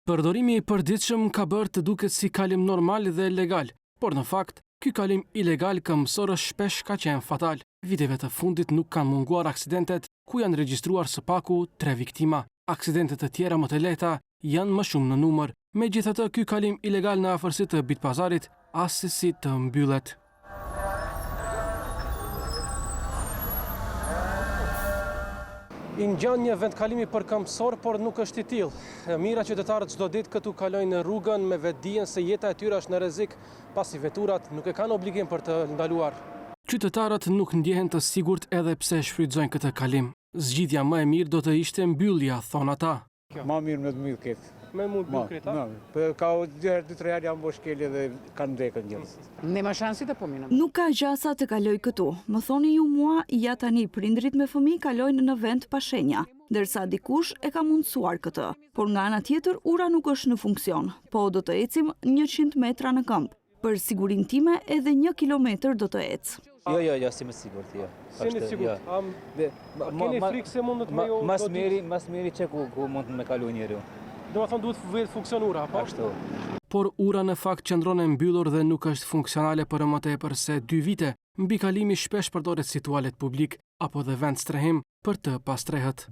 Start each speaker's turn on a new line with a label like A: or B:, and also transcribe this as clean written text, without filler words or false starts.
A: Përdorimi i përditshëm ka bërë të duket si kalim normal dhe legal, por në fakt, ky kalim ilegal këmbësorë shpesh ka qenë fatal. Viteve të fundit nuk kanë munguar aksidentet ku janë regjistruar së paku 3 viktima. Aksidentet të tjera më të lehta janë më shumë në numër. Megjithatë, ky kalim ilegal në afërsi të Bitpazarit asesi të mbyllet. I ngjan një vendkalimi për këmbësor, por nuk është i tillë. Mira qytetarët çdo ditë këtu kalojnë rrugën me vetdijen se jeta e tyre është në rrezik, pasi veturat nuk e kanë obligim për të ndaluar. Qytetarët nuk ndjehen të sigurt edhe pse shfrytëzojnë këtë kalim. Zgjidhja më e mirë do të ishte mbyllja, thon ata.
B: Ma mirë me të mbyll këtë.
A: Me mund mbyll këtë, a?
B: Për ka 2-3 herë janë boshkelje dhe kanë ndekën njerëz.
C: Ne ma shansi të pominëm.
D: Nuk ka gjasa të kaloj këtu. Më thoni ju mua, ja tani prindrit me fëmijë kalojnë në vend pa shenja, ndërsa dikush e ka mundësuar këtë. Por nga ana tjetër, ura nuk është në funksion, po do të ecim 100 metra në këmbë. Për sigurinë time, edhe 1 kilometër do të ec.
E: Jo, si më sigurt, jo.
A: Si më sigurt? Keni frikë se mundet me jo...
E: Mas miri që ku mund me kalu njeriu.
A: Do të thonë duhet vetë funksion ura, po?
E: Ashtu.
A: Por ura në fakt qëndron e mbyllur dhe nuk është funksionale për më tepër se 2 vite. Mbi kalimi shpesh përdoret si tualet publik apo dhe vend strehim për të pastrehët.